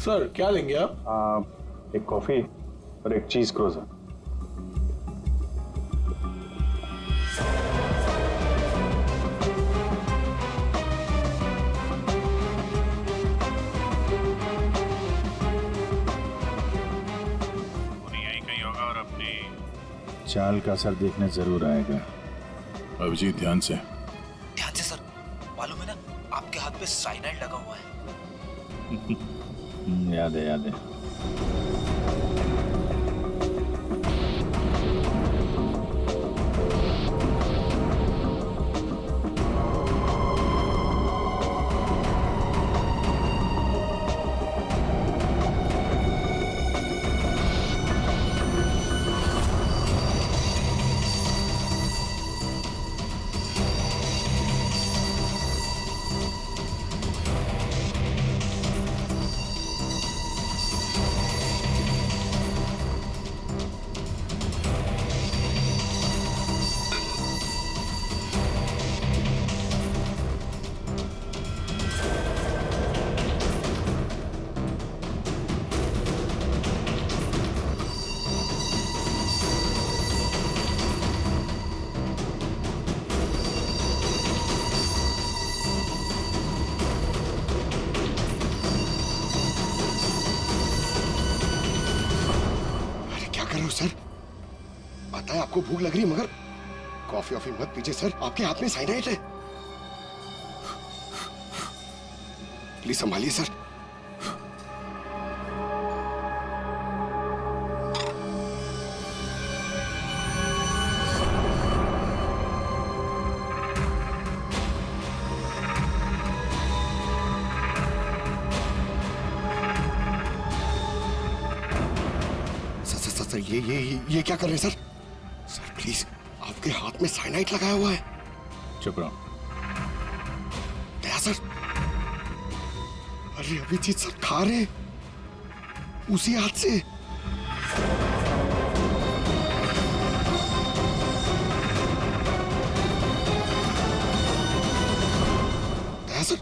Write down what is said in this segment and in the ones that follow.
Sir क्या लेंगे आप? एक कॉफी और एक चीज क्रोजर। यहीं कहीं होगा और अपनी चाल का असर देखने जरूर आएगा। अभिजीत ध्यान से सर, मालूम है ना आपके हाथ पे साइनाइड लगा हुआ है। याद है याद है। सर पता है आपको भूख लग रही है, मगर कॉफी ऑफी मत पीजिए सर, आपके हाथ में साइनाइड है। Please संभालिए sir. सर ये क्या कर रहे हैं सर? सर प्लीज, आपके हाथ में साइनाइड लगाया हुआ है। चुप रहो। दया सर, अरे अभिजीत सर खा रहे उसी हाथ से। दया सर,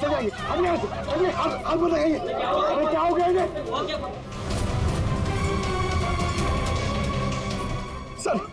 चल जाइए, हाथ मत लगाइए। अरे क्या हो गया इन्हें? सर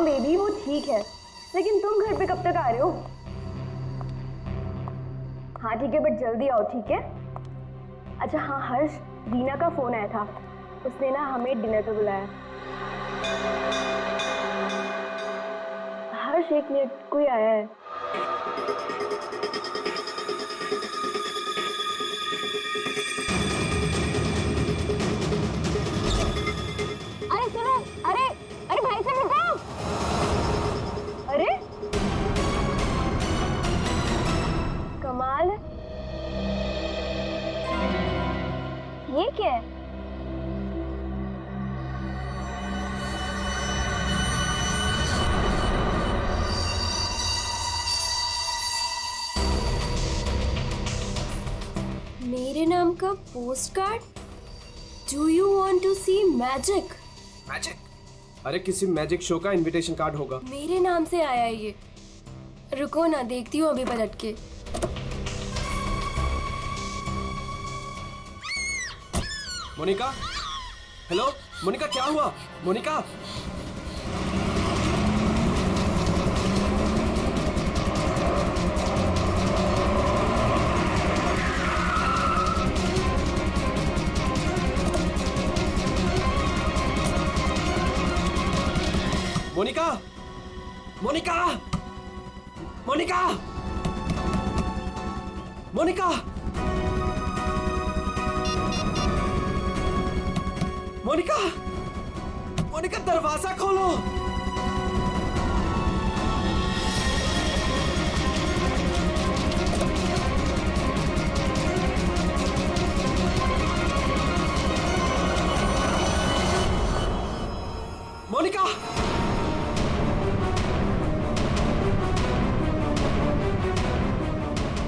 बेबी वो ठीक है, लेकिन तुम घर पे कब तक आ रहे हो? हाँ ठीक है, बट जल्दी आओ, ठीक है? अच्छा हाँ हर्ष, रीना का फोन आया था, उसने ना हमें डिनर पे बुलाया। हर्ष एक मिनट, कोई आया है। अरे सुनो, अरे अरे भाई साहब रुको। अरे कमाल है, ये क्या है? मेरे नाम का postcard. Do you want to see magic? Magic? अरे किसी मैजिक शो का इनविटेशन कार्ड होगा। मेरे नाम से आया है ये। रुको ना, देखती हूँ अभी पलट के। मोनिका, हेलो मोनिका, क्या हुआ? मोनिका मोनिका, मोनिका, मोनिका, मोनिका, मोनिका, मोनिका दरवाजा खोलो। मोनिका,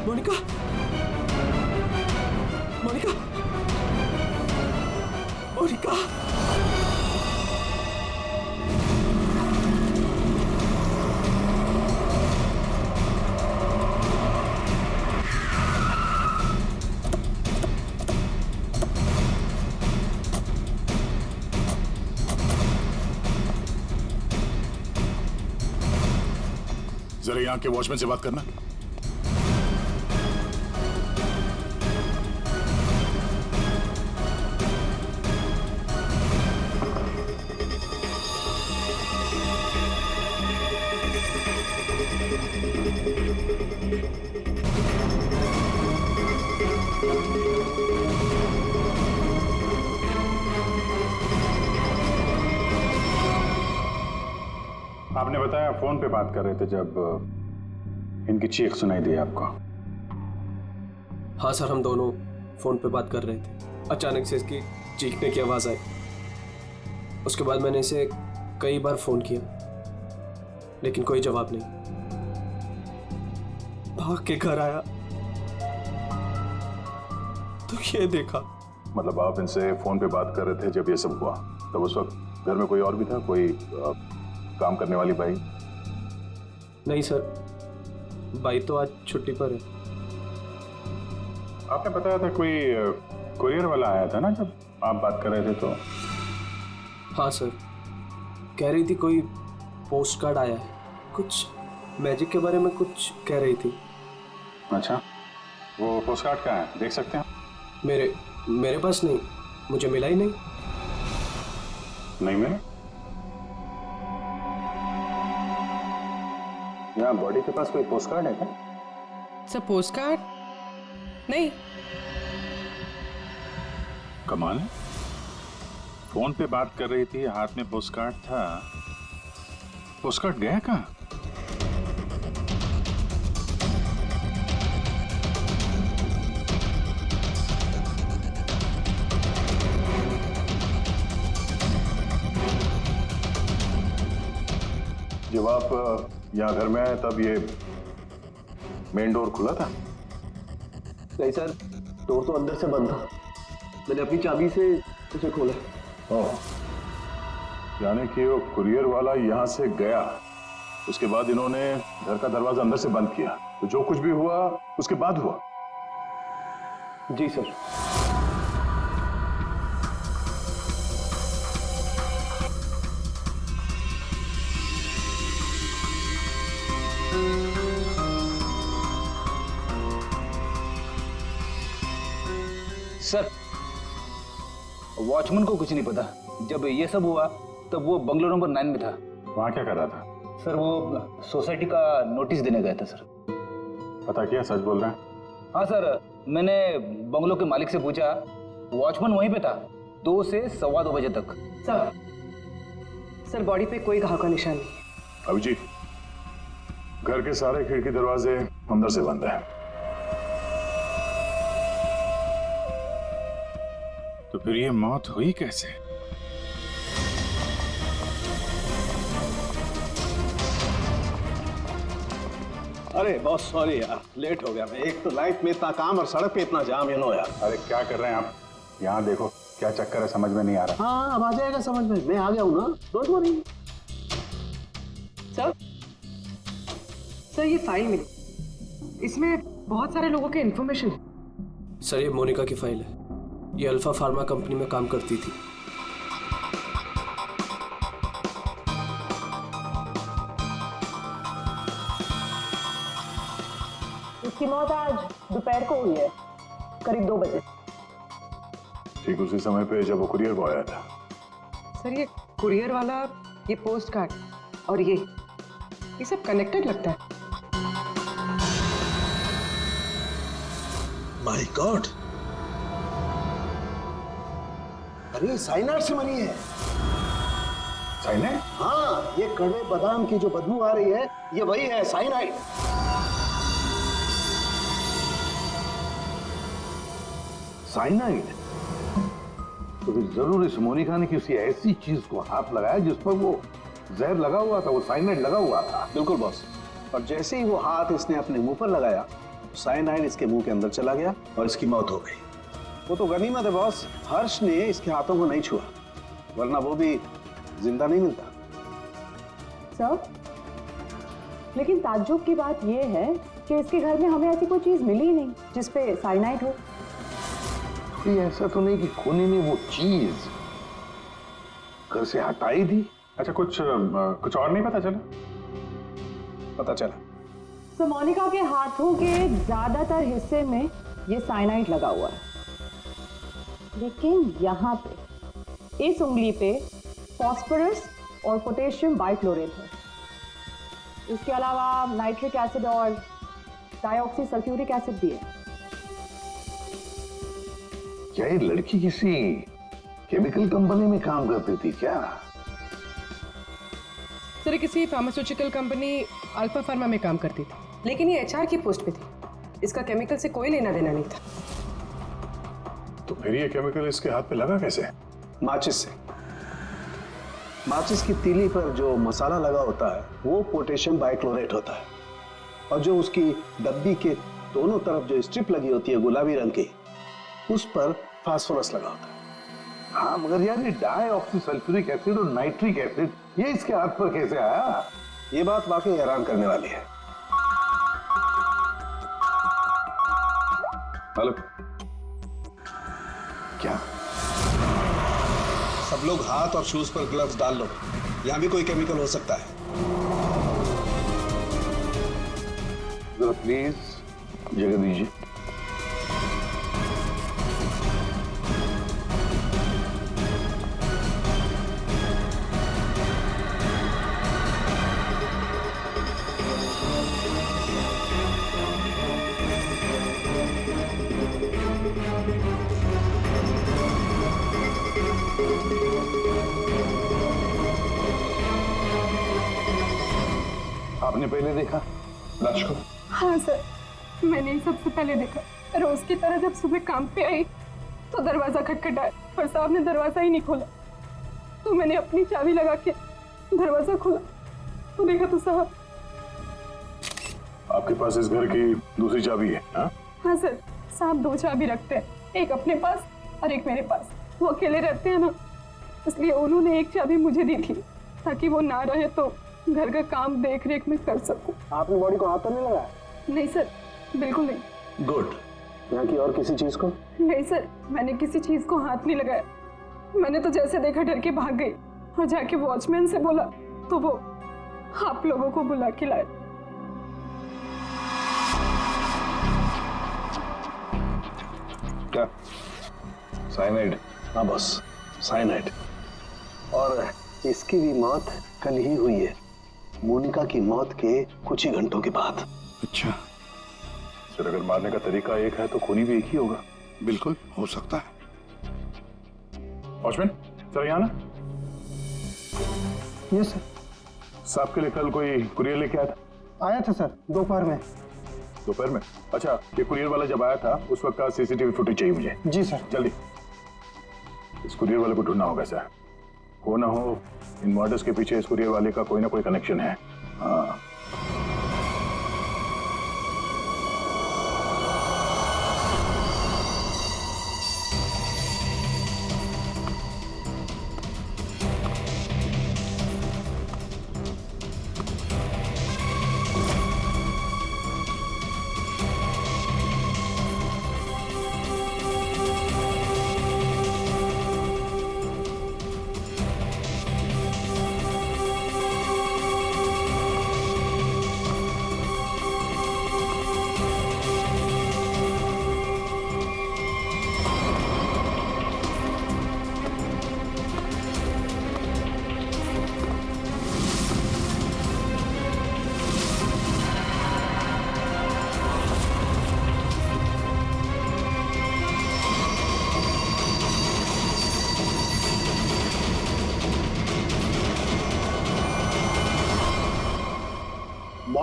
मोनिका, मोनिका, मोनिका, जरा यहाँ के वॉचमैन से बात करना। आपने बताया फोन पे बात कर रहे थे जब इनकी चीख सुनाई दी आपको। हाँ सर, हम दोनों फोन पे बात कर रहे थे। अचानक से इसकी चीखने की आवाज आई। उसके बाद मैंने इसे कई बार फोन किया, लेकिन कोई जवाब नहीं। भाग के घर आया तो ये देखा। मतलब आप इनसे फोन पे बात कर रहे थे जब ये सब हुआ, तब उस वक्त घर में कोई और भी था, कोई काम करने वाली बाई? नहीं सर, बाई तो आज छुट्टी पर है। आपने बताया था कोई कुरियर वाला आया था ना जब आप बात कर रहे थे तो? हाँ सर, कह रही थी कोई पोस्ट कार्ड आया है, कुछ मैजिक के बारे में कुछ कह रही थी। अच्छा, वो पोस्ट कार्ड कहाँ है, देख सकते हैं? मेरे पास नहीं, मुझे मिला ही नहीं। नहीं मिला? यहाँ बॉडी के पास कोई पोस्ट कार्ड है क्या? सर पोस्ट कार्ड नहीं। कमाल है, फोन पे बात कर रही थी, हाथ में पोस्ट कार्ड था। पोस्ट कार्ड गया कहाँ? जब आप यहाँ घर में आए तब ये मेन डोर खुला था? नहीं सर, डोर तो अंदर से बंद था। मैंने अपनी चाबी से उसे खोला। ओह, यानी कि वो कुरियर वाला यहाँ से गया, उसके बाद इन्होंने घर का दरवाजा अंदर से बंद किया, तो जो कुछ भी हुआ उसके बाद हुआ? जी सर। सर, वॉचमैन को कुछ नहीं पता। जब ये सब हुआ तब वो बंगलो नंबर 9 में था। वहाँ क्या कर रहा था? सर, वो सोसाइटी का नोटिस देने गया था सर। पता किया, सच बोल रहे हैं? हाँ सर, मैंने बंगलो के मालिक से पूछा, वॉचमैन वहीं पे था 2 से सवा 2 बजे तक। सर बॉडी पे कोई घाव का निशान नहीं है। अभिजीत, घर के सारे खिड़की दरवाजे अंदर से बंद है। तो फिर ये मौत हुई कैसे? अरे बहुत सॉरी यार, लेट हो गया मैं। एक तो लाइफ में इतना काम और सड़क पे इतना जाम, यू नो यार। अरे क्या कर रहे हैं आप? यहाँ देखो क्या चक्कर है, समझ में नहीं आ रहा। हाँ, अब आ जाएगा समझ में, मैं आ गया हूँ ना, डोंट वरी। सर ये फाइल मिली, इसमें बहुत सारे लोगों के इन्फॉर्मेशन है। सर, ये मोनिका की फाइल है। ये अल्फा फार्मा कंपनी में काम करती थी। इसकी मौत आज दोपहर को हुई है, करीब 2 बजे। ठीक उसी समय पे जब वो कुरियर बॉय आया था। सर ये कुरियर वाला ये पोस्ट कार्ड और ये सब कनेक्टेड लगता है। माय गॉड, अरे साइनाइड से मरी है। साइनाइड? हाँ, ये कड़वे बादाम की जो बदबू आ रही है, ये वही है, साइनाइड। साइनाइड? तो फिर जरूर इस मोनिका ने किसी ऐसी चीज को हाथ लगाया जिस पर वो जहर लगा हुआ था, वो साइनाइड लगा हुआ था। बिल्कुल बॉस। और जैसे ही वो हाथ इसने अपने मुंह पर लगाया, साइनाइड इसके मुंह के अंदर चला गया और इसकी मौत हो गई। वो तो गनीमत है बॉस, हर्ष ने इसके हाथों को नहीं छुआ, वरना वो भी जिंदा नहीं मिलता। सर, लेकिन ताज्जुब की बात यह है कि इसके घर में हमें ऐसी कोई चीज मिली ही नहीं जिसपे साइनाइड हो। ये ऐसा तो नहीं कि खूनी ने वो चीज घर से हटाई थी? अच्छा, कुछ और नहीं पता चला? पता चला, तो मोनिका के हाथों के ज्यादातर हिस्से में ये साइनाइड लगा हुआ है, लेकिन यहाँ पे इस उंगली पे फास्फोरस और पोटेशियम बाइक्लोरेट है। इसके अलावा नाइट्रिक एसिड और डाइऑक्सी सल्फ्यूरिक एसिड भी है। क्या ये लड़की किसी केमिकल कंपनी में काम करती थी क्या? सर, किसी फार्मास्यूटिकल कंपनी अल्फा फार्मा में काम करती थी, लेकिन ये एचआर की पोस्ट पे थी। इसका केमिकल से कोई लेना देना नहीं था। तो फिर ये केमिकल इसके हाथ पे लगा कैसे? माचिस से। माचिस की तीली पर जो मसाला लगा होता है वो पोटेशियम बाइक्लोरेट होता है, और जो उसकी डब्बी के दोनों तरफ जो स्ट्रिप लगी होती है गुलाबी रंग की, उस पर फास्फोरस लगा होता है। हाँ, मगर यार ये डाइऑक्सी सल्फ्यूरिक एसिड और नाइट्रिक एसिड ये इसके हाथ पर कैसे आया? ये बात वाकई हैरान करने वाली है। हेलो, क्या? सब लोग हाथ और शूज पर ग्लव्स डाल लो, यहाँ भी कोई केमिकल हो सकता है। जरा प्लीज जगह दीजिए। आपने पहले देखा लाश को? हाँ सर, मैंने ही सबसे पहले देखा। रोज की तरह जब सुबह काम पे आई तो दरवाजा खटखटाया, पर साहब ने दरवाजा ही नहीं खोला। तो मैंने अपनी चाबी लगा के दरवाजा खोला तो देखा तो साहब। आपके पास इस घर की दूसरी चाबी है? हाँ सर, साहब 2 चाबी रखते हैं, एक अपने पास और एक मेरे पास। वो अकेले रहते हैं ना, इसलिए उन्होंने एक चाबी मुझे दी थी ताकि वो ना रहे तो घर का काम देख रेख में कर सकूं। आपने बॉडी को हाथ तो नहीं लगाया? नहीं सर, बिल्कुल नहीं। गुड। यहाँ की और किसी चीज को? नहीं सर, मैंने किसी चीज को हाथ नहीं लगाया। मैंने तो जैसे देखा डर के भाग गई और जाके वॉचमैन से बोला तो वो आप लोगों को बुला के लाए। क्या? साइनाइड? हाँ बॉस, साइनाइड। और इसकी भी मौत कल ही हुई है, मोनिका की मौत के कुछ ही घंटों के बाद। अच्छा सर, अगर मारने का तरीका एक है तो खूनी भी एक ही होगा। बिल्कुल हो सकता है। वॉचमैन सर, यहाँ ना। Yes sir. साहब के लिए कल कोई कुरियर लेके आया था? आया था सर, दोपहर में। दोपहर में? अच्छा, ये कुरियर वाला जब आया था उस वक्त का सीसीटीवी फुटेज चाहिए मुझे। जी सर। जल्दी। इस कुरियर वाले को ढूंढना होगा सर। हो ना हो इन मर्डर्स के पीछे इस कुरियर वाले का कोई ना कोई कनेक्शन है। हाँ।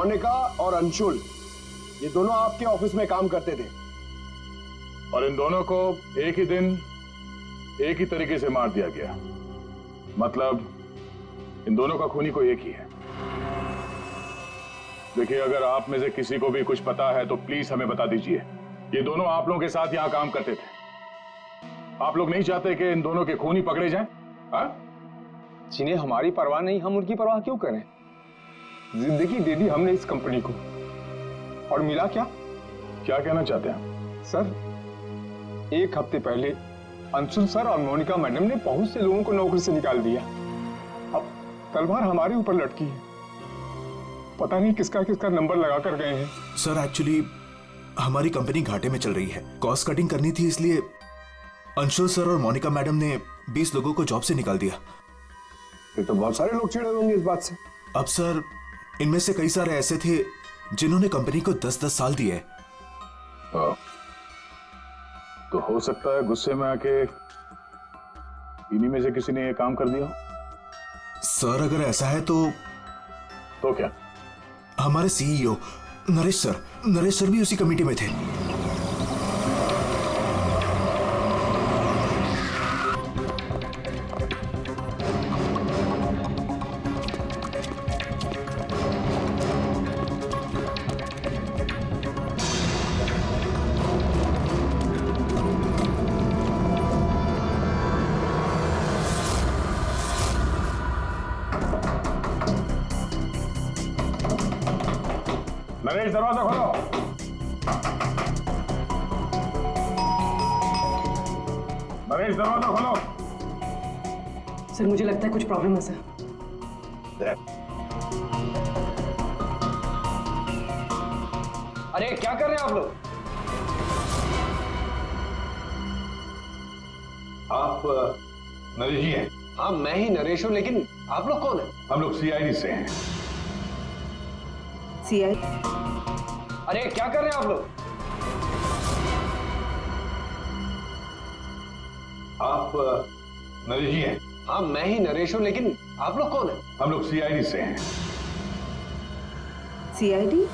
मोनिका और अंशुल ये दोनों आपके ऑफिस में काम करते थे और इन दोनों को एक ही दिन एक ही तरीके से मार दिया गया। मतलब इन दोनों का खूनी को एक ही है। देखिए, अगर आप में से किसी को भी कुछ पता है तो प्लीज हमें बता दीजिए। ये दोनों आप लोगों के साथ यहां काम करते थे। आप लोग नहीं चाहते कि इन दोनों के खूनी पकड़े जाएं? जिन्हें हमारी परवाह नहीं, हम उनकी परवाह क्यों करें? जिंदगी दे दी हमने इस कंपनी को, और मिला क्या? क्या कहना चाहते हैं सर, एक हफ्ते पहले अंशुल सर और मोनिका मैडम ने बहुत से लोगों को नौकरी से निकाल दिया। अब तलवार हमारे ऊपर लटकी है। पता नहीं किसका किसका नंबर लगा कर गए हैं। सर, एक्चुअली हमारी कंपनी घाटे में चल रही है। कॉस्ट कटिंग करनी थी, इसलिए अंशुल सर और मोनिका मैडम ने 20 लोगों को जॉब से निकाल दिया। फिर तो बहुत सारे लोग चिढ़े होंगे इस बात से। अब सर, इनमें से कई सारे ऐसे थे जिन्होंने कंपनी को 10-10 साल दिए। तो हो सकता है गुस्से में आके इन्हीं में से किसी ने ये काम कर दिया। सर, अगर ऐसा है तो क्या? हमारे सीईओ नरेश सर भी उसी कमेटी में थे। नरेश, दरवाजा खोलो। नरेश, दरवाजा खोलो। सर, मुझे लगता है कुछ प्रॉब्लम है सर। अरे क्या कर रहे हैं आप लोग? आप नरेश जी हैं? हाँ, मैं ही नरेश हूं, लेकिन आप लोग कौन हैं? हम लोग सीआईडी से हैं। सीआई? अरे क्या कर रहे हैं आप लोग? आप नरेश जी हैं? हाँ, मैं ही नरेश हूं, लेकिन आप लोग कौन हैं? हम लोग सीआईडी से हैं। सीआईडी?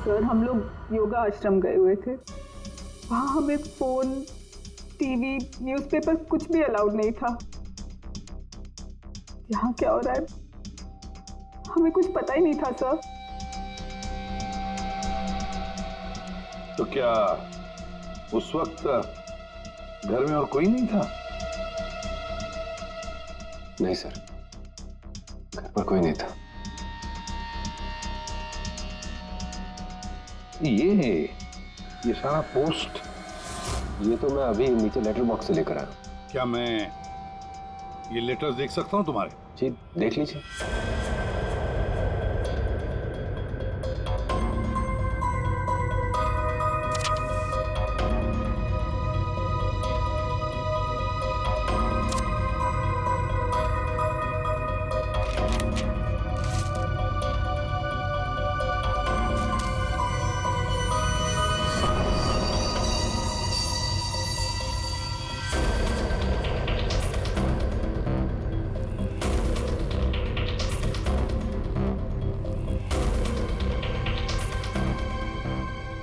सर, हम लोग योगा आश्रम गए हुए थे। वहां हमें फोन, टीवी, न्यूज़पेपर कुछ भी अलाउड नहीं था। यहाँ क्या हो रहा है हमें कुछ पता ही नहीं था सर। तो क्या उस वक्त घर में और कोई नहीं था? नहीं सर, घर पर कोई नहीं था। ये सारा पोस्ट, ये तो मैं अभी नीचे लेटर बॉक्स से लेकर आया। क्या मैं ये लेटर देख सकता हूं तुम्हारे? जी, देख लीजिए।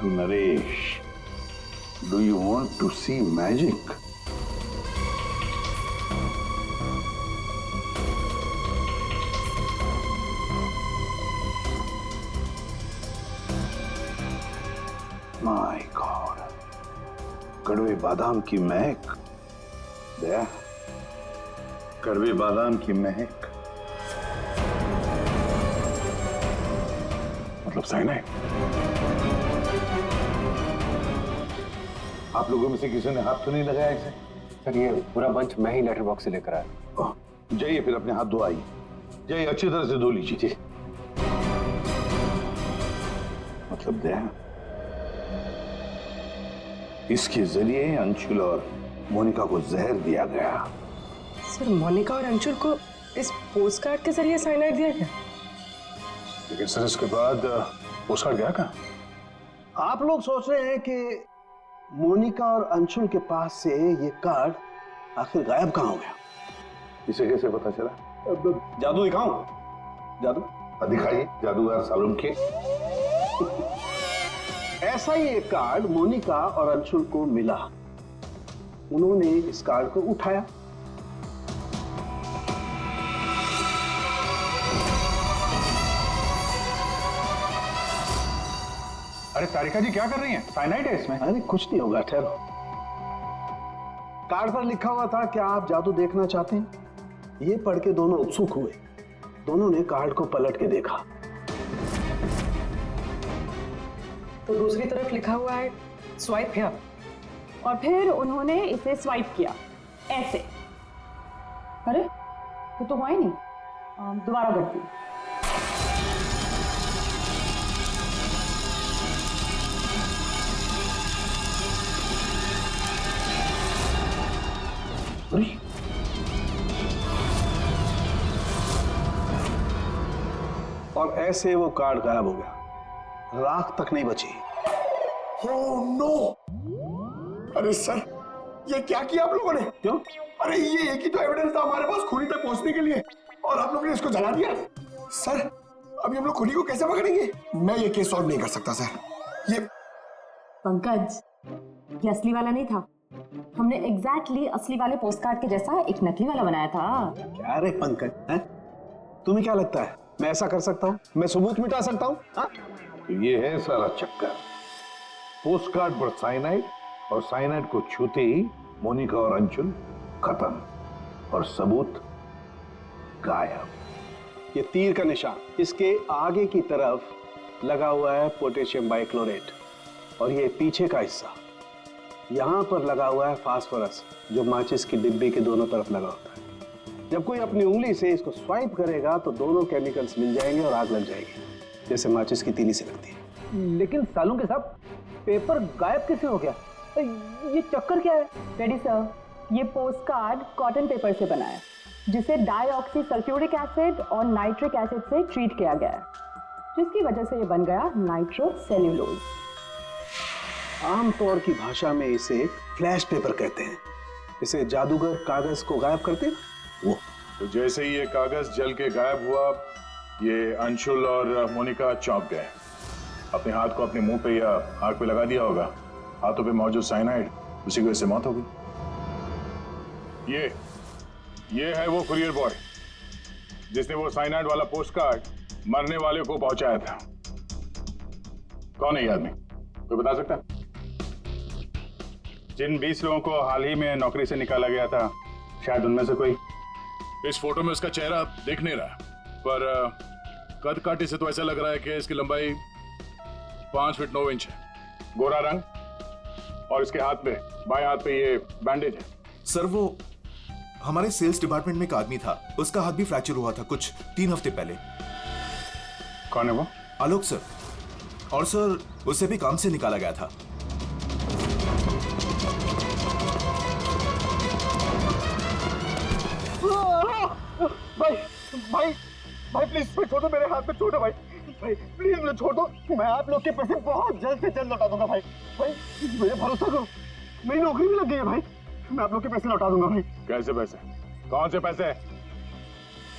To Naresh, do you want to see magic? My God, कड़वे बादाम की महक। दया, कड़वे बादाम की महक मतलब साइनाइड। आप लोगों में से किसी ने हाथ तो नहीं लगाया इसे? सर, ये पूरा बंच मैं ही लेटर बॉक्स से लेकर आया। जाइए, फिर अपने हाथ धोआइए। जाइए, अच्छी तरह से धो लीजिए। मतलब दया, इसके जरिए अंशुल और मोनिका को जहर दिया गया। सर, मोनिका और अंशुल को इस पोस्टकार्ड के जरिए साइनाइड दिया गया? लेकिन सर, इसके बाद पोस्टकार्ड गया कहाँ? आप लोग सोच रहे हैं कि मोनिका और अंशुल के पास से ये कार्ड आखिर गायब कहाँ हो गया? इसे कैसे पता चला? जादू दिखाऊं? जादू? दिखाइए जादूगर सालुम के। ऐसा ही एक कार्ड मोनिका और अंशुल को मिला। उन्होंने इस कार्ड को उठाया। अरे तारिका जी क्या कर रही हैं? साइनाइड है इसमें। अरे कुछ नहीं होगा, ठहरो। कार्ड पर लिखा हुआ था, क्या आप जादू देखना चाहते हैं? ये पढ़ के दोनों उत्सुक हुए। दोनों ने कार्ड को पलट के देखा। तो दूसरी तरफ लिखा हुआ है स्वाइप हियर, और फिर उन्होंने इसे स्वाइप किया ऐसे। अरे वो तो हुआ ही नहीं। दोबारा करती हूँ। और ऐसे वो कार्ड गायब हो गया, राख तक नहीं बची। Oh no! अरे सर, ये क्या किया आप लोगों ने? क्यों? अरे ये एक ही तो एविडेंस था हमारे पास खूनी तक पहुंचने के लिए, और आप लोगों ने इसको जला दिया। सर, अभी हम लोग खूनी को कैसे पकड़ेंगे? मैं ये केस सॉल्व नहीं कर सकता सर। ये पंकज, ये असली वाला नहीं था। हमने एग्जैक्टली असली वाले पोस्टकार्ड के जैसा एक नकली वाला बनाया था। क्या रे पंकज, हैं? तुम्हें क्या लगता है मैं ऐसा कर सकता हूँ? मैं सबूत मिटा सकता हूँ? तो ये है सारा चक्कर। पोस्टकार्ड पर साइनाइड, और साइनाइड को छूते ही मोनिका और अंशुल खत्म, और सबूत गायब। ये तीर का निशान, इसके आगे की तरफ लगा हुआ है पोटेशियम बाइक्लोरेट, और ये पीछे का हिस्सा यहां पर लगा हुआ है फास्फोरस, जो माचिस की डिब्बे के दोनों तरफ लगा होता है। जब कोई अपनी उंगली से इसको स्वाइप करेगा तो दोनों केमिकल्स मिल जाएंगे और आग लग जाएगी, जैसे माचिस की तीली से लगती है। लेकिन सालुम के साहब, पेपर गायब कैसे हो गया? ये चक्कर क्या है? रेडी सर, ये पोस्टकार्ड कॉटन पेपर से बना है, जिसे डाईऑक्सी सल्फ्यूरिक एसिड और नाइट्रिक एसिड से ट्रीट किया गया है, जिसकी वजह से ये बन गया नाइट्रोसेल्यूलोज। आमतौर की भाषा में इसे फ्लैश पेपर कहते हैं। इसे जादूगर कागज को गायब करते हैं वो। तो जैसे ही ये कागज जल के गायब हुआ, ये अंशुल और मोनिका चौंक गए। अपने हाथ को अपने मुंह पे या आंख पे लगा दिया होगा। हाथों पे मौजूद साइनाइड, उसी की वजह से मौत हो गई। ये है वो कुरियर बॉय जिसने वो साइनाइड वाला पोस्टकार्ड मरने वाले को पहुंचाया था। कौन है ये आदमी, कोई बता सकता है? जिन 20 लोगों को हाल ही में नौकरी से निकाला गया था, शायद उनमें से कोई। इस फोटो में उसका चेहरा दिख नहीं रहा, पर कद काठी से तो ऐसा लग रहा है कि इसकी लंबाई 5 फीट 9 इंच है। गोरा रंग, और इसके हाथ पे, बाएं हाथ पे ये बैंडेज है। सर, वो हमारे सेल्स डिपार्टमेंट में एक आदमी था, उसका हाथ भी फ्रैक्चर हुआ था कुछ 3 हफ्ते पहले। कौन है वो? आलोक सर। और सर, उसे भी काम से निकाला गया था। भाई प्लीज छोड़ दो, मेरे हाथ में छोड़ो भाई प्लीज मुझे छोड़ दो। मैं आप लोग के पैसे बहुत जल्द से जल्द लौटा दूंगा भाई मेरे भरोसा करो, मेरी नौकरी भी लग गई है भाई, मैं आप लोग के पैसे लौटा दूंगा भाई। कैसे पैसे? कौन से पैसे?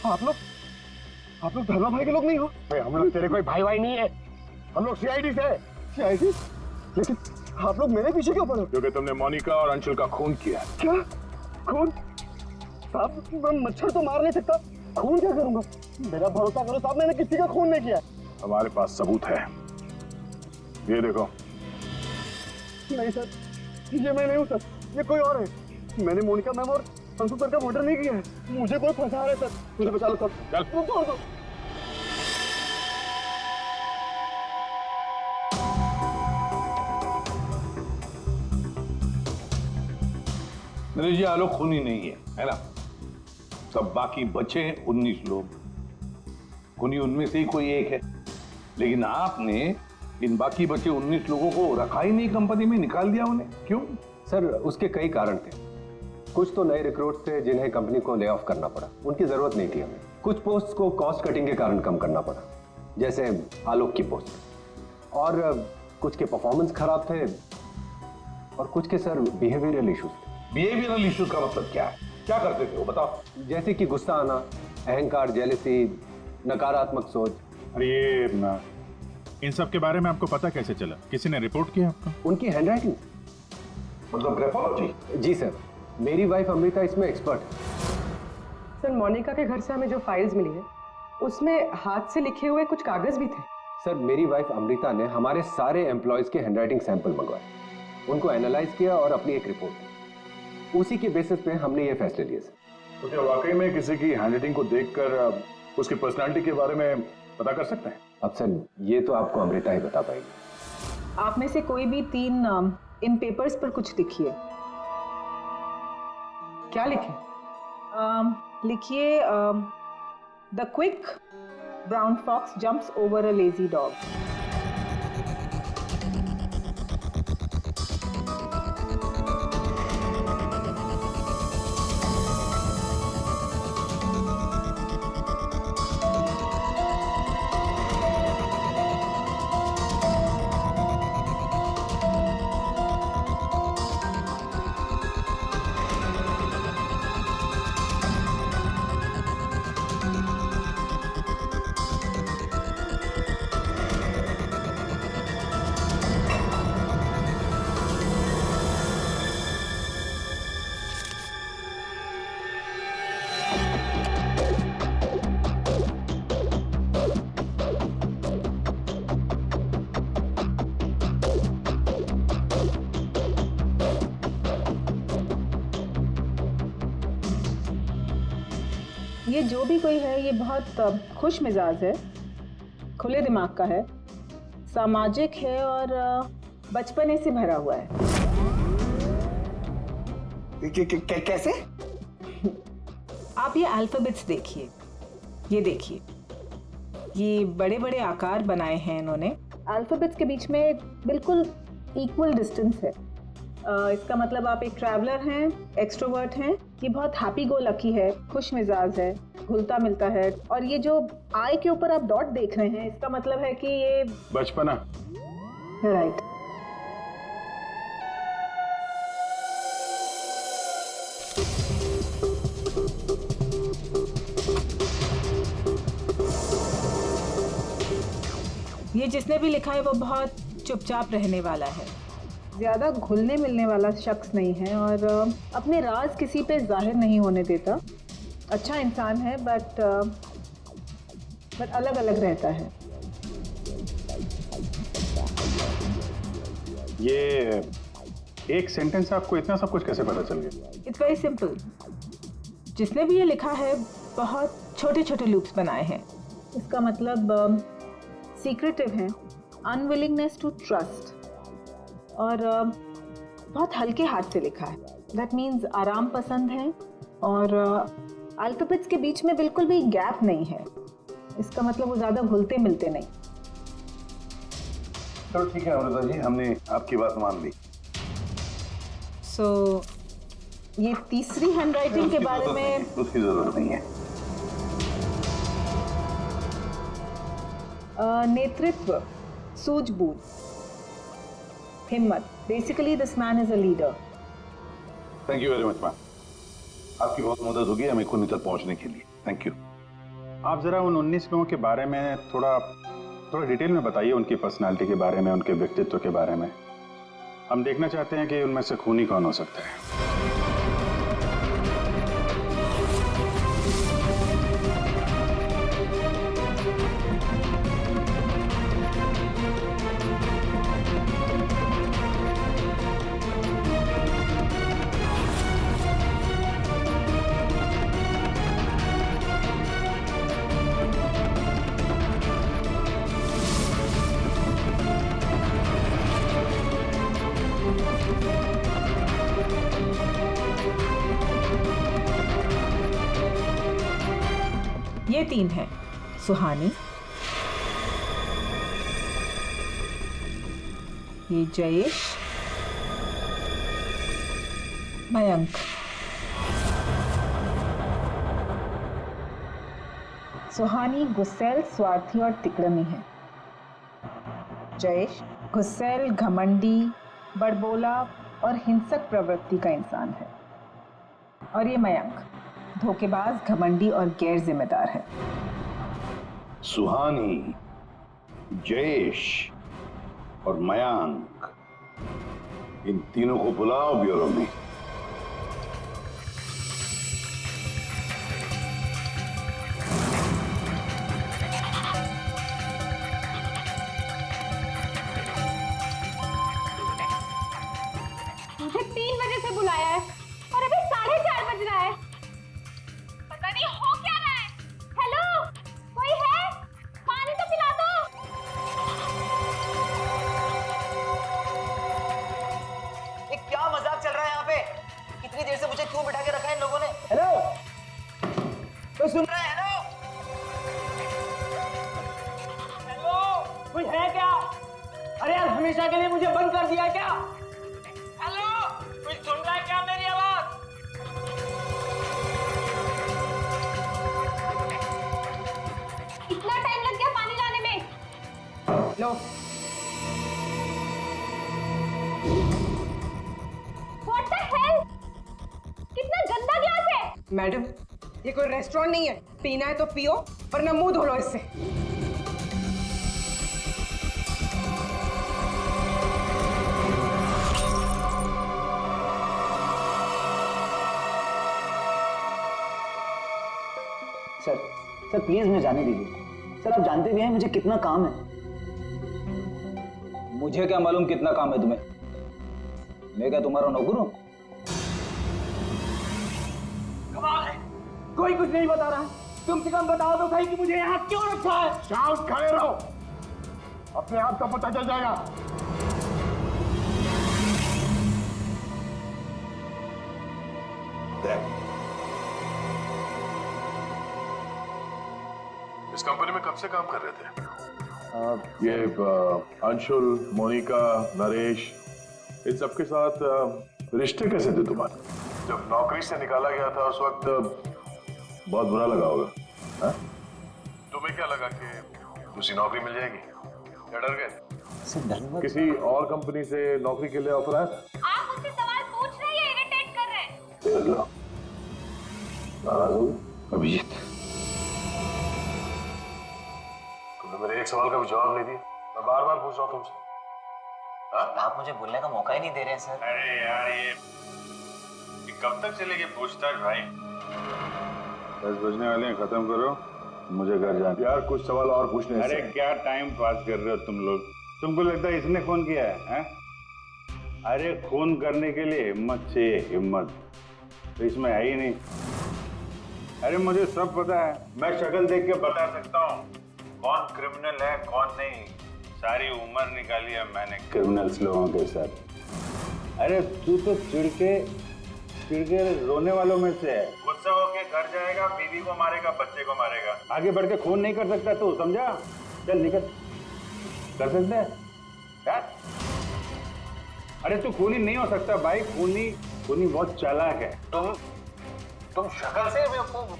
आप लोग धर्मा भाई के लोग नहीं हो भाई? हम लोग तेरे कोई भाई नहीं है, हम लोग सीआईडी से। सीआईडी? लेकिन आप लोग मेरे पीछे क्यों पड़े? क्योंकि तुमने मोनिका और अंशुल का खून किया। क्या खून? साहब, मैं मच्छर तो मार नहीं सकता, खून क्या करूंगा? मेरा भरोसा करो साहब, मैंने किसी का खून नहीं किया। हमारे पास सबूत है, ये देखो। नहीं सर, ये मैं नहीं हूँ सर, ये कोई और है। मैंने मोनिका मैम और अंशु सर का मर्डर नहीं किया है, मुझे कोई फंसा रहा है सर, मुझे बचा लो सर। चल छोड़ दो। मेरे जी आलोक खूनी नहीं है ना? सब बाकी बचे 19 लोग, खूनी उनमें से ही कोई एक है। लेकिन आपने इन बाकी बचे 19 लोगों को रखा ही नहीं कंपनी में, निकाल दिया उन्हें, क्यों? सर, उसके कई कारण थे। कुछ तो नए रिक्रूट थे जिन्हें कंपनी को ले ऑफ करना पड़ा, उनकी जरूरत नहीं थी हमें। कुछ पोस्ट को कॉस्ट कटिंग के कारण कम करना पड़ा, जैसे आलोक की पोस्ट। और कुछ के परफॉर्मेंस खराब थे, और कुछ के सर बिहेवियरल इश्यूज थे। बिहेवियरल इश्यूज का मतलब क्या है? क्या करते थे वो, बताओ। जैसे कि गुस्सा आना, अहंकार, जेलसी, नकारात्मक सोच, अरे ये इन सब के बारे में आपको पता कैसे चला? किसी ने रिपोर्ट किया आपको? उनकी हैंडराइटिंग। मतलब ग्राफोलॉजी? जी सर, मेरी वाइफ अमृता इसमें एक्सपर्ट है। सर मोनिका के घर से हमें जो फाइल्स मिली है उसमें हाथ से लिखे हुए कुछ कागज भी थे। सर मेरी वाइफ अमृता ने हमारे सारे एम्प्लॉयज के हैंडराइटिंग सैंपल मंगवाए, उनको एनालाइज किया और अपनी एक रिपोर्ट दी। उसी के बेसिस पे हमने ये फैसले लिए सर। तो क्या वाकई में किसी की हैंडराइटिंग को देखकर उसकी पर्सनालिटी के बारे में पता कर सकते हैं? अब सर ये तो आपको अमृता ही बता पाएगी। आप में से कोई भी 3 इन पेपर्स पर कुछ लिखिए। क्या लिखे? लिखिए the quick brown fox jumps over a lazy dog. ये जो भी कोई है ये बहुत खुश मिजाज है, खुले दिमाग का है, सामाजिक है और बचपने से भरा हुआ है। कैसे? आप ये अल्फाबेट्स देखिए, ये देखिए, ये बड़े बड़े आकार बनाए हैं इन्होंने। अल्फाबेट्स के बीच में बिल्कुल इक्वल डिस्टेंस है। इसका मतलब आप एक ट्रैवलर हैं, एक्सट्रोवर्ट हैं। ये बहुत हैप्पी गो लकी है, खुश मिजाज है, घुलता मिलता है। और ये जो आई के ऊपर आप डॉट देख रहे हैं इसका मतलब है कि ये बचपना। राइट। ये जिसने भी लिखा है वो बहुत चुपचाप रहने वाला है, ज़्यादा घुलने मिलने वाला शख्स नहीं है और अपने राज किसी पे जाहिर नहीं होने देता। अच्छा इंसान है बट अलग अलग रहता है। ये एक सेंटेंस से आपको इतना सब कुछ कैसे पता चल गया? It's very simple. जिसने भी ये लिखा है बहुत छोटे छोटे लूप्स बनाए हैं। इसका मतलब सीक्रेटिव है, अनविलिंगनेस टू ट्रस्ट, और बहुत हल्के हाथ से लिखा है। दैट मीन्स आराम पसंद है और अल्फाबेट्स के बीच में बिल्कुल भी गैप नहीं है। इसका मतलब वो ज़्यादा घुलते मिलते नहीं। चलो ठीक है अमृता जी, हमने आपकी बात मान ली। सो ये तीसरी हैंडराइटिंग के बारे में उसकी जरूरत नहीं है। नेतृत्व, सूझबूझ, हिम्मत। Basically this man is a leader. Thank you very much ma'am, आपकी बहुत मदद होगी हमें खुनी तक पहुंचने के लिए। Thank you. आप जरा उन 19 लोगों के बारे में थोड़ा डिटेल में बताइए, उनकी पर्सनालिटी के बारे में, उनके व्यक्तित्व के बारे में। हम देखना चाहते हैं कि उनमें से खूनी कौन हो सकता है। ये 3 हैं, सुहानी, ये जयेश, मयंक। सुहानी गुस्सैल, स्वार्थी और तिकड़मी है। जयेश गुस्सैल, घमंडी, बड़बोला और हिंसक प्रवृत्ति का इंसान है। और ये मयंक धोखेबाज, घमंडी और गैर जिम्मेदार है। सुहानी, जयेश और मयांक, इन तीनों को बुलाओ ब्यूरो में। मुझे 3 बजे से बुलाया है और अभी 4:30 बज रहा है। पता नहीं हो क्या रहा है। हेलो, कोई है? पानी तो पिला दो। ये क्या मजाक चल रहा है यहाँ पे? इतनी देर से मुझे क्यों बिठा के रखा है इन लोगों ने? हेलो, कोई सुन रहा है? हेलो, हेलो, कोई है क्या? अरे यार, हमेशा के लिए मुझे बंद कर दिया क्या? हेलो, कोई सुन रहा है क्या मेरी आवाज? इतना टाइम लग गया पानी लाने में। लो, What the hell? कितना गंदा ग्लास है। मैडम, ये कोई रेस्टोरेंट नहीं है। पीना है तो पियो, वरना मुंह धो लो इससे। सर प्लीज मुझे जाने दीजिए। सर, आप जानते भी हैं मुझे कितना काम है। मुझे क्या मालूम कितना काम है तुम्हें? मैं क्या तुम्हारा नौकर हूं? कमाल है, कोई कुछ नहीं बता रहा। कम से कम बताओ तो सही कि मुझे यहाँ क्यों रखा है। शांत खड़े रहो, अपने आप का पता चल जाएगा। इस कंपनी में कब से काम कर रहे थे? ये अंशुल, मोनिका, नरेश, इन सबके साथ रिश्ते कैसे थे तुम्हारे? जब नौकरी से निकाला गया था उस वक्त बहुत बुरा लगा होगा, हाँ? तुम्हें क्या लगा कि दूसरी नौकरी मिल जाएगी? क्या डर गए? किसी और कंपनी से नौकरी के लिए ऑफर आया था? आप मुझसे सवाल पूछ रहे हैं, इरिटेट कर रहे हैं। नाराज हो अभिजीत? मेरे एक सवाल का भी जवाब नहीं दिया। मैं बार बार पूछ रहा हूँ तुमसे। आप मुझे बोलने का मौका ही नहीं दे रहे हैं सर। अरे यार, ये कब तक चलेगी पूछताछ भाई? 10 बजने वाले हैं, खत्म करो, मुझे घर जाना। यार कुछ सवाल और पूछने। अरे क्या टाइम पास कर रहे हो तुम लोग? तुमको लगता है इसने खून किया है? अरे खून करने के लिए हिम्मत चाहिए, हिम्मत तो इसमें है ही नहीं। अरे मुझे सब पता है, मैं शक्ल देख के बता सकता हूँ कौन क्रिमिनल है कौन नहीं। सारी उम्र निकाली है मैंने क्रिमिनल्स लोगों के साथ। अरे तू तो चिढ़ के रोने वालों में से है। गुस्सा होके घर जाएगा, बीवी को मारेगा, बच्चे को मारेगा, आगे बढ़ के खून नहीं कर सकता तू, समझा? चल निकल, कर सकता है यार? अरे तू खूनी नहीं हो सकता भाई, खूनी बहुत चालाक है। तुम शक्ल से बेवकूफ।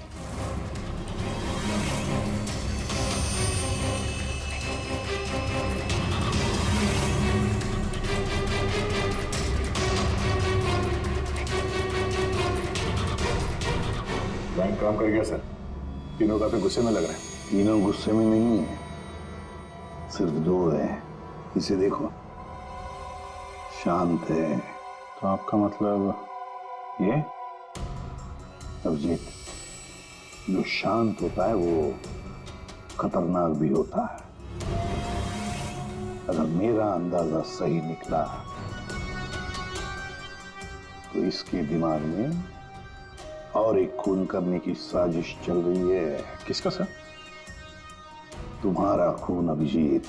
बैंक काम कर गया सर। तीनों काफी गुस्से में लग रहे हैं। तीनों गुस्से में नहीं है, सिर्फ 2 है। इसे देखो, शांत है। तो आपका मतलब ये? अभिजीत, जो शांत होता है वो खतरनाक भी होता है। अगर मेरा अंदाजा सही निकला तो इसके दिमाग में और एक खून करने की साजिश चल रही है। किसका सर? तुम्हारा खून अभिजीत।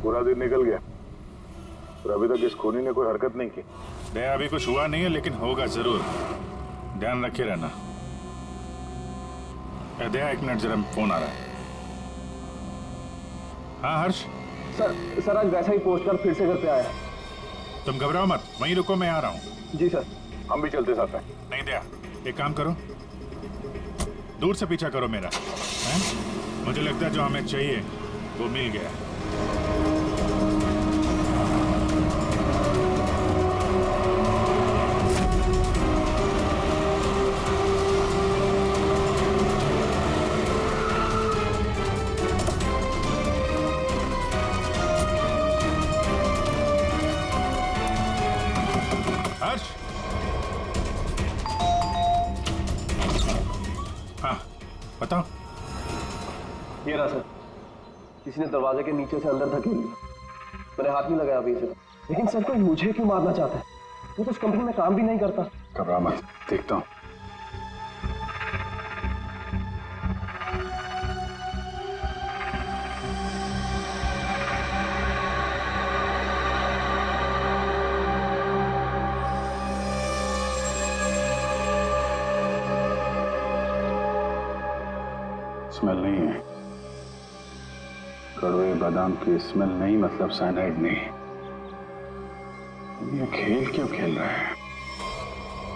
पूरा दिन निकल गया और अभी तक इस खूनी ने कोई हरकत नहीं की। नहीं, अभी कुछ हुआ नहीं है, लेकिन होगा जरूर, ध्यान रखे रहना। दया, 1 मिनट, जरा फोन आ रहा है। हाँ हर्ष, सर आज वैसा ही पोस्ट कार्ड फिर से घर पे आया। तुम घबराओ मत, वहीं रुको, मैं आ रहा हूँ। जी सर। हम भी चलते साथ में। नहीं दया, एक काम करो, दूर से पीछा करो मेरा, हैं? मुझे लगता है जो हमें चाहिए वो मिल गया। हर्ष, हाँ बताओ। ये रहा सर, किसी ने दरवाजे के नीचे से अंदर धकेल लिया। मैंने हाथ नहीं लगाया अभी से, लेकिन सर कोई मुझे क्यों मारना चाहता है? वो तो उस कंपनी में काम भी नहीं करता। घबरा मत, देखता हूँ। स्मेल नहीं है, कड़वे बादाम की स्मेल नहीं, मतलब साइनाइड नहीं। ये खेल क्यों खेल रहा है?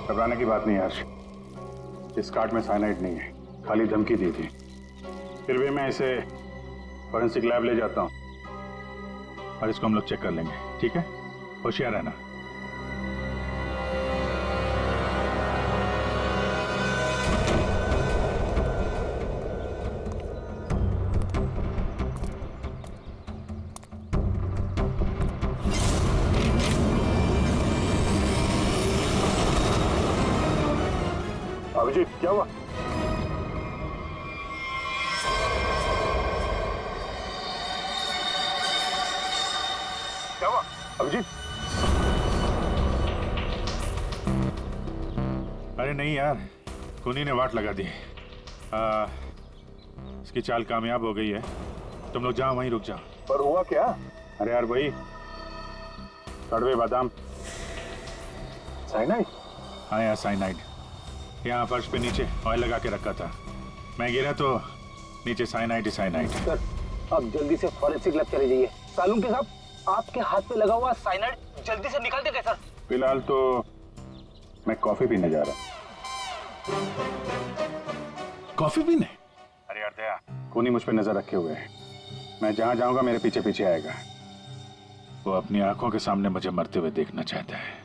घबराने की बात नहीं है हर्ष, इस कार्ड में साइनाइड नहीं है, खाली धमकी दी थी। फिर भी मैं इसे फॉरेंसिक लैब ले जाता हूँ और इसको हम लोग चेक कर लेंगे, ठीक है? होशियार रहना। अभिजीत, क्या हुआ? क्या हुआ अभिजीत? अरे नहीं यार, खूनी ने वाट लगा दी। इसकी चाल कामयाब हो गई है। तुम लोग जाओ, वहीं रुक जाओ। पर हुआ क्या? अरे यार वही कड़वे बादाम। साइनाइड? हाँ यार, साइनाइड। यहाँ फर्श पे नीचे ऑयल लगा के रखा था, मैं गिरा तो नीचे साइनाइड ही साइनाइड। सर आप जल्दी से फॉरेंसिक लैब चले जाइए। सालून के साहब, आपके हाथ पे लगा हुआ साइनाइड जल्दी से निकाल देंगे सर। फिलहाल तो मैं कॉफी पीने जा रहा। कॉफी पीने? अरे यार दया, खूनी मुझ पे नजर रखे हुए है। मैं जहां जाऊंगा मेरे पीछे पीछे आएगा। वो अपनी आंखों के सामने मुझे मरते हुए देखना चाहता है।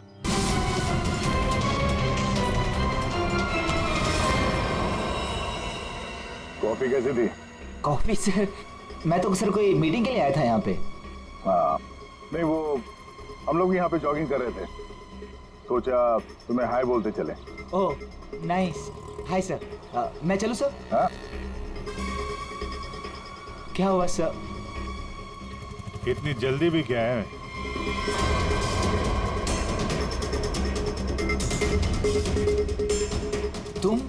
कॉफी कैसी थी? कॉफी सर, मैं तो सर कोई मीटिंग के लिए आया था यहाँ पे। हाँ नहीं, वो हम लोग यहाँ पे जॉगिंग कर रहे थे, सोचा तुम्हें हाय बोलते चले। Oh nice, hi sir. मैं चलूँ सर? हाँ? क्या हुआ सर? इतनी जल्दी भी क्या है? तुम?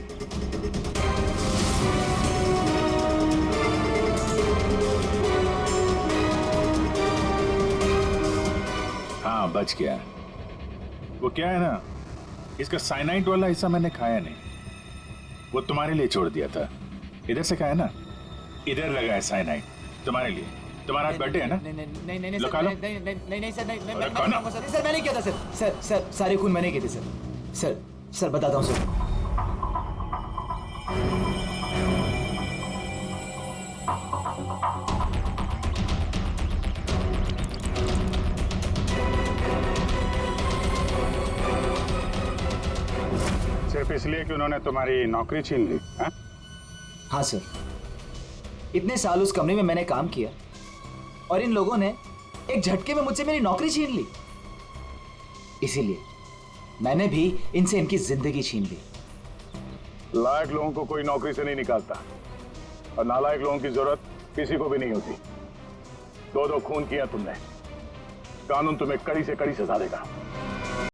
हाँ बच गया। वो क्या है ना, इसका साइनाइड वाला हिस्सा मैंने खाया नहीं, वो तुम्हारे लिए छोड़ दिया था। इधर से खाया ना, इधर लगा है साइनाइड तुम्हारे लिए। तुम्हारा बर्थडे है ना? नहीं लो खा लो। नहीं सर, नहीं अरे खाना। सर मैंने किया था सर, सारे खून मैंने किए थे सर बताता हूँ सर। सिर्फ इसलिए कि उन्होंने तुम्हारी नौकरी छीन ली? हाँ सर, इतने साल उस कंपनी में मैंने काम किया और इन लोगों ने एक झटके में मुझसे मेरी नौकरी छीन ली। इसीलिए मैंने भी इनसे इनकी जिंदगी छीन ली। लायक लोगों को कोई नौकरी से नहीं निकालता और नालायक लोगों की जरूरत किसी को भी नहीं होती। दो खून किया तुमने, कानून तुम्हें कड़ी से कड़ी सजा देगा।